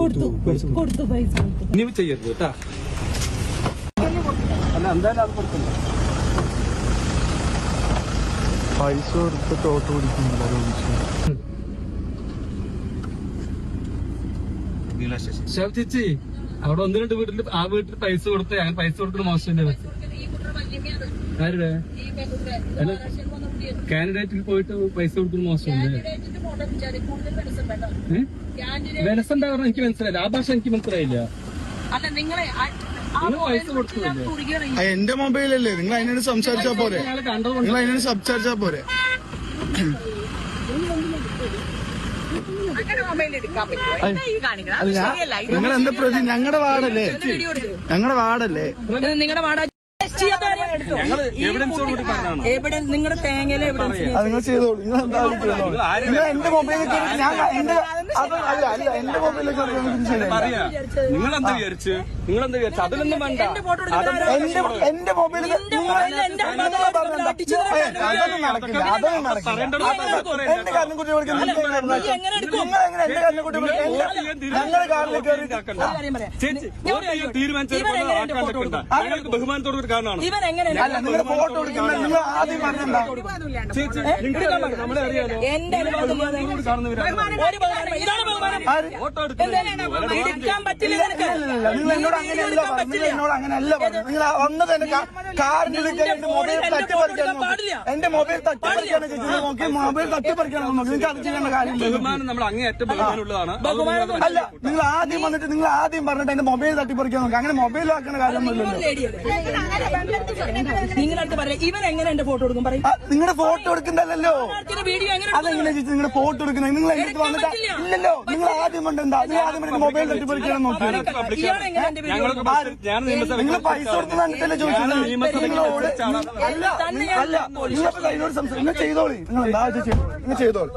കൊടുത്തു പൈസ ഇനി ചെയ്യരുത് കേട്ടാ. അല്ല എന്തായാലും അത് കൊടുക്കണ്ട. പൈസ കൊടുത്തിട്ട് ഓട്ടോ പിടിക്കുന്നില്ല. ചേച്ചി അവിടെ ഒന്ന് രണ്ട് വീട്ടിൽ ആ വീട്ടിൽ പൈസ കൊടുത്ത് അങ്ങനെ പൈസ കൊടുക്കുന്ന മോശമല്ലേ? ആരുടെ കാൻഡിഡേറ്റിൽ പോയിട്ട് പൈസ കൊടുക്കുന്ന മോശമല്ലേ? വിലസുണ്ടാ പറഞ്ഞ എനിക്ക് മനസ്സിലായില്ല. ആ ഭാഷ എനിക്ക് മനസ്സിലായില്ല. പൈസ കൊടുക്കില്ലേ? എന്റെ മൊബൈലല്ലേ, നിങ്ങൾ അതിനോട് സംസാരിച്ചാ പോരെ? നിങ്ങൾ അതിനോട് സംസാരിച്ചാ പോരെ? നിങ്ങൾ എന്താ പ്രതി? ഞങ്ങളുടെ വാർഡല്ലേ, ഞങ്ങളുടെ വാർഡല്ലേ? നിങ്ങളുടെ വാടക നിങ്ങളുടെ തേങ്ങയിലെ നിങ്ങൾ ചെയ്തോളൂ. നിങ്ങൾ എന്താ ചെയ്തോളൂ. നിങ്ങൾ എന്റെ മൊബൈലിലേക്ക് എന്റെ മൊബൈലിലേക്ക് നിങ്ങളെന്താ വിചാരിച്ചു? അതിലൊന്നും വേണ്ട. എന്റെ മൊബൈലിൽ അതൊന്നും നടക്കില്ല. അതൊന്നും നടക്കില്ല. എന്റെ കാര്യം കുട്ടി വിളിക്കുന്നത് എന്റെ കാര്യം കുട്ടി ഞങ്ങളുടെ കാറിലേക്ക് ബഹുമാനത്തോട് ഒരു കാരണമാണ്. അല്ല, നിങ്ങൾ ഫോട്ടോ എടുക്കുന്നത് നിങ്ങൾ ആദ്യം പറഞ്ഞിട്ടുണ്ടോ? നമ്മളെ അറിയാലോ. നിങ്ങൾ എന്നോട് അങ്ങനെയല്ല പറഞ്ഞു. നിങ്ങൾ എന്നോട് അങ്ങനെയല്ല പറഞ്ഞു. നിങ്ങൾ വന്നത് എന്റെ കാറിന്റെ എന്റെ മൊബൈൽ തട്ടിപ്പറിക്കാൻ നോക്കി. എന്റെ മൊബൈൽ തട്ടിപ്പറിക്കാണ് ചേച്ചി നോക്കി. മൊബൈൽ തട്ടിപ്പറിക്കാനോ നോക്കി. നിങ്ങൾക്ക് അത് ചെയ്യേണ്ട കാര്യം. ബഹുമാനം നമ്മൾ അങ്ങേയറ്റം ബഹുമാനമുള്ളതാണ്. അല്ല, നിങ്ങൾ ആദ്യം വന്നിട്ട് നിങ്ങൾ ആദ്യം പറഞ്ഞിട്ട് എന്റെ മൊബൈൽ തട്ടിപ്പറിക്കാൻ നോക്കി. അങ്ങനെ മൊബൈൽ ആക്കുന്ന കാര്യമൊന്നുമില്ലല്ലോ. നിങ്ങളടുത്ത് പറയാം ഇവൻ എങ്ങനെ എന്റെ ഫോട്ടോ എടുക്കും പറയും. നിങ്ങളുടെ ഫോട്ടോ എടുക്കണ്ടല്ലോ. അതെങ്ങനെ ചേച്ചി നിങ്ങളുടെ ഫോട്ടോ എടുക്കുന്നത്? നിങ്ങൾ എന്റെ അടുത്ത് വന്നിട്ട് ഇല്ലല്ലോ. നിങ്ങൾ ആദ്യം കൊണ്ടെന്താ നിങ്ങൾ ആദ്യം മൊബൈൽ തട്ടിപ്പറിക്കാൻ നോക്കി. നിങ്ങൾ പൈസ കൊടുത്ത് കണ്ടിട്ടല്ലേ ചോദിച്ചത്? അല്ല, നിങ്ങൾ അതിനോട് സംസാരിക്കും. നിങ്ങൾ ചെയ്തോളി. നിങ്ങൾ എന്താ ചെയ്തോളി. നിങ്ങൾ ചെയ്തോളി.